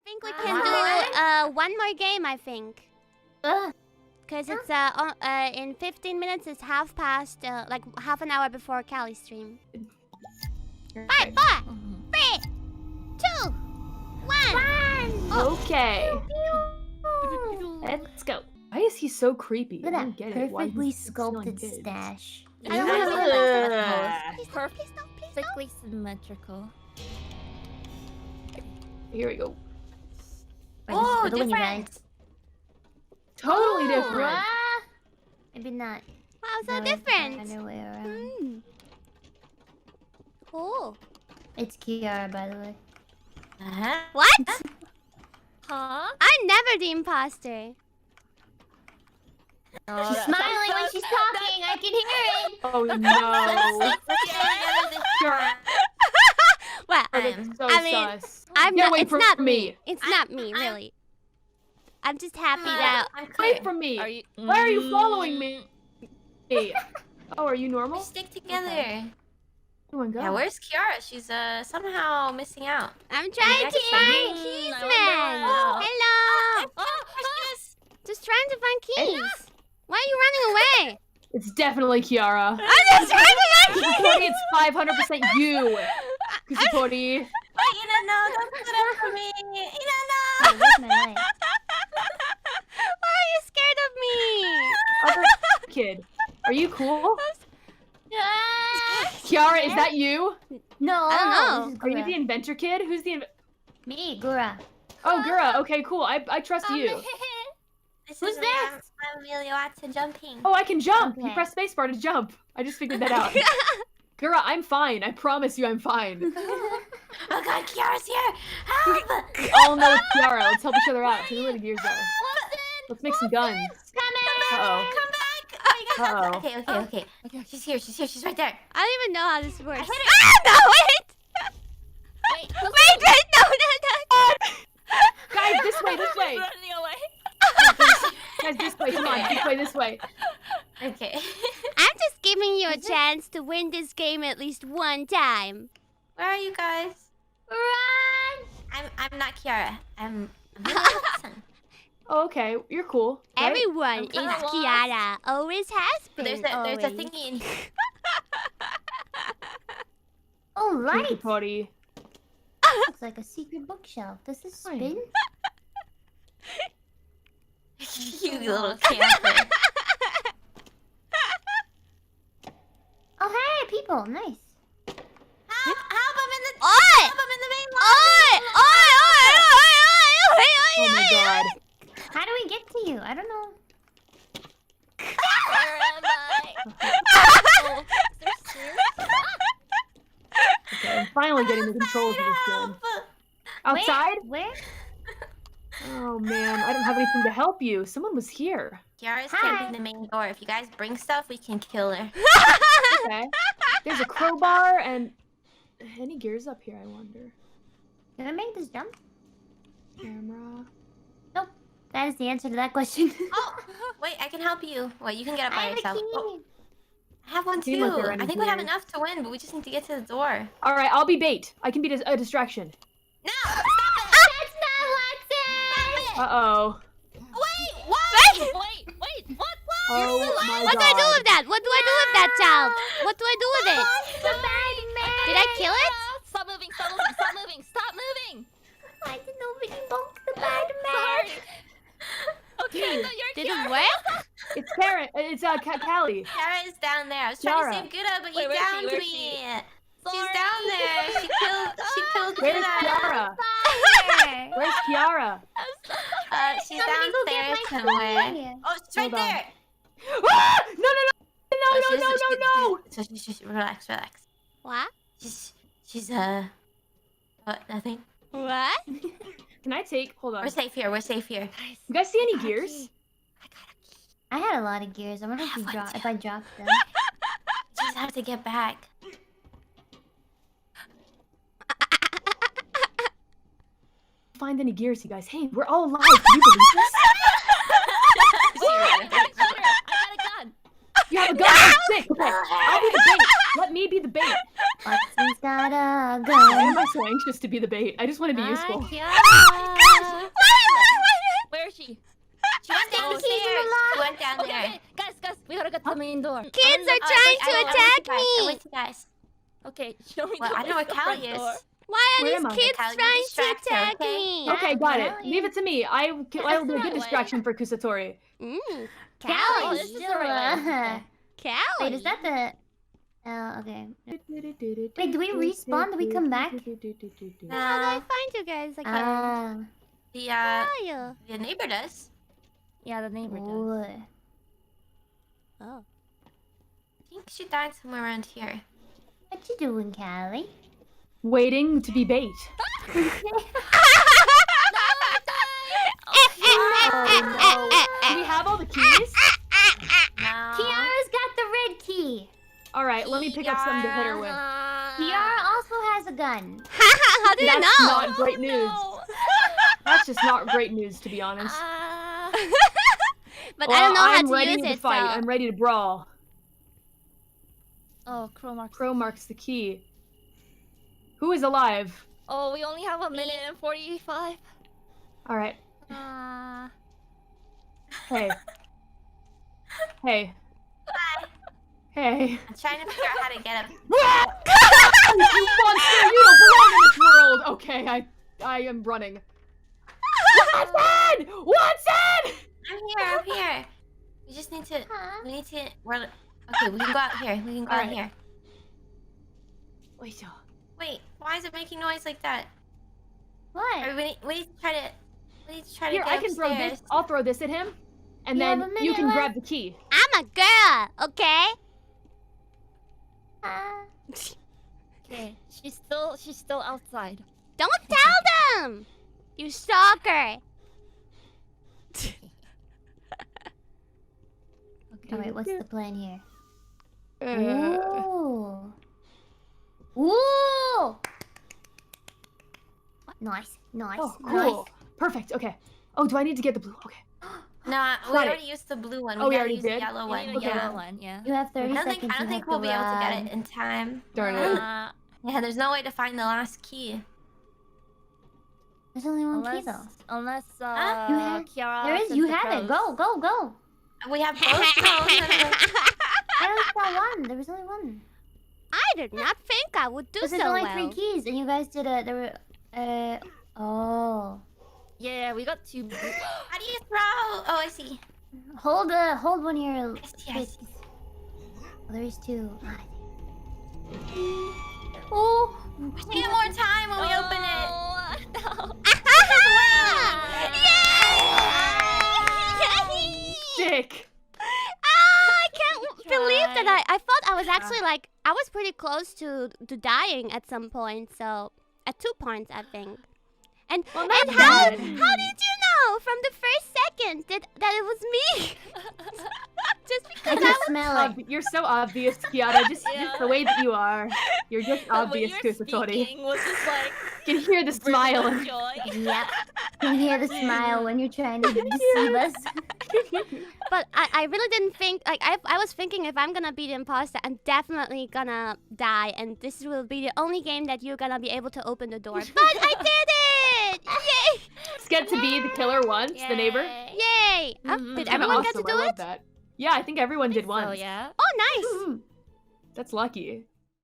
think we can do one more game, I think. Because it's in 15 minutes, it's half past, like half an hour before Cali's stream. 5, 4, 3, 2, 1. Okay. Let's go. Why is he so creepy? Look I at don't get that it. Why perfectly he's stealing sculpted kids? stash. I don't want to look at that. Please don't, please don't. Perfectly symmetrical. Here we go. Oh, the different. Totally different. Maybe not. Wow, so No, it's different. the other way around. Cool. It's Kiara, by the way. What? Huh? I'm never the imposter. She's smiling when she's talking. I can hear it. Oh no. Well, That's so I mean, sus. I'm Get not. away It's from not me. It's not me, really. I'm just happy that. I'm Away from me. Are you? Why are you following me? Hey. Oh, are you normal? We stick together. Oh my god. Yeah, where's Kiara? She's somehow missing out. I'm trying to find keys, man. Hello. Just trying to find keys. Why are you running away? It's definitely Kiara. I'm just trying to find keys. It's 500% you. Kusipori. Don't put up for me. Wait, where's my light? Why are you scared of me? Other kid. Are you cool? Kiara, is that you? No, I don't know. This is Are you Gura. the inventor kid? Who's the Me, Gura. Oh, Gura. Okay, cool. I trust you. This Who's is this? I'm really Watson jumping. Oh, I can jump. You Okay. press spacebar to jump. I just figured that out. Gura, I'm fine. I promise you I'm fine. Oh god, Kiara's here! Help! We all know it's Kiara. Let's help each other out. Tell me where the gears are. Let's make some guns. Uh-oh. Come back! Oh my god. Uh-oh. Okay. She's here. She's right there. I don't even know how this works. I hit it. Ah, no, wait! Wait, no. Guys, this way, this way. Running away. Guys, this way. Come on, this way. Okay. I'm just giving you a chance to win this game at least one time. Where are you guys? Run! I'm not Kiara. I'm Watson. Oh, okay. You're cool. Right? Everyone is kinda lost. Kiara. Always has been. There's a always. thingy in here. Oh, right. Kusipori. Looks like a secret bookshelf. Does this Fine. spin? You little camper. Oh, hey, people. Nice. Help! I'm in the. Oi! Help! I'm in the main Oi! Oh my god. How do we get to you? I don't know. Where am I? Okay, I'm finally getting the controls of this game. Outside? Where? Oh man, I don't have anything to help you. Someone was here. Kiara's Hi. camping the main door. If you guys bring stuff, we can kill her. Okay. There's a crowbar and any gears up here, I wonder. Can I make this jump? Camera. Nope. That is the answer to that question. Oh, wait, I can help you. Wait, you can get up I by have a yourself. key. Oh, I have one Seem like too. they're I think we have engineers. enough to win, but we just need to get to the door. Alright, I'll be bait. I can be a distraction. No! Stop it! That's not Watson! Uh-oh. Wait! What? Wait! What? Oh my What do I do god. with that? What do I do with that child? What do I do with it? The bad man! Did I kill it? Stop moving! Stop moving! Why did nobody bonk the bad man? Okay, no, Did it work? It's Karen. It's Callie. Kiara is down there. I was trying Kiara. to save Gura, but you Wait, where's she? downed Where's me. she? She's down there. She killed Where's Gura. Kiara? Fire! Where's Kiara? She's Somebody go get downstairs my somewhere. phone. Oh, she's right Hold on. there. Ah! No! Oh, she's relax. What? She's what? Nothing. What? Can I take? Hold on. We're safe here. You guys see any gears? I had a lot of gears. I wonder if, I have one if I dropped them. Just have to get back. Find any gears, you guys? Hey, we're all alive. Can you believe this? I got a gun. You have a gun. Sick. Okay, I'll be the bait. Let me be the bait. Watson's got a Why gun. am I so anxious to be the bait? I just want to be useful. Kiara. the main door. Kids are trying to attack I'm me. with you guys. Okay, show me Well, the I know where front Callie is. door. Why are Where these am I? kids Callie, you trying to distract her, attack okay? me? Okay, got it. Callie. Leave it to me. I will be a That's good the distraction for Kusatori. Mm, Oh, Callie. this is still, the right way. Callie. Wait, is that the... Oh, okay. Wait, do we respawn? Do we come back? How do No, I find you guys again? Ah. the Where are you? the neighbor does. Yeah, the neighbor does. Ooh. Oh. I think she died somewhere around here. What you doing, Callie? Waiting to be bait. Do we have all the keys? No. Kiara's got the red key. All right, let me pick up some to hit her with. Kiara also has a gun. How do you That's know? not great news. That's just not great news, to be honest. But I don't know how I'm to ready use to it, fight. so... I'm ready to brawl. Oh, crow marks. Crow marks the key. Who is alive? Oh, we only have a minute and 45. All right. Uh, Hey. Hey. Hey. I'm trying to figure out how to get him. You monster! You don't belong in this world! Okay, I am running. Watson! Watson! I'm here. We just need to. We need to. Okay, we can go out here. We can go out Alright. here. Wait, Wait, why is it making noise like that? What? Or we need to try to. We need to try to here, get I can throw this. upstairs. I'll throw this at him, and You have then a minute you can left. grab the key. I'm a girl, okay? Okay, she's still outside. Don't tell them! You stalker! Oh, wait, what's the plan here? Uh, Ooh. Ooh! Nice, nice, oh, nice. cool. Perfect. Okay. Oh, do I need to get the blue? Okay. No, we Got it. already used the blue one. Oh, we gotta already use did? the yellow You one. need a Okay. yellow one, yeah. You have 30 I seconds. don't think we'll be able to get it in time. Darn it. Yeah, there's no way to find the last key. There's only one key Unless, though. unless You have- Kiara. There is. sent You the have it. crows. Go, go, go. We have both. I only saw one. There was only one. I did not think I would do But there's so only well. 3 keys, and you guys did a. There were. Oh. Yeah, we got 2 blue. How do you throw? Oh, I see. Hold one of your. I see. I see. Oh, there is 2. Oh. We need more time when we open it. No. Yay! Dick. I can't believe that I thought I was actually like I was pretty close to dying at some point, so at 2 points I think. And Well, and not how bad. did you know from the first second that it was me? Just I because I can was smell it. You're so obvious, Kiara. Just Yeah. the way that you are. You're just The way obvious, you're Kusatori. speaking was just like You can hear the smile. burst of joy. Yep. You can hear the smile when you're trying to deceive us. But I really didn't think like I was thinking if I'm gonna be the imposter, I'm definitely gonna die, and this will be the only game that you're gonna be able to open the door. But I did it! Yay! Just get to be the killer once, the neighbor. Yay! Mhm. Did Kinda everyone get to awesome, do I love it? that. Yeah, I think everyone did once. Oh yeah. Oh, nice! That's lucky.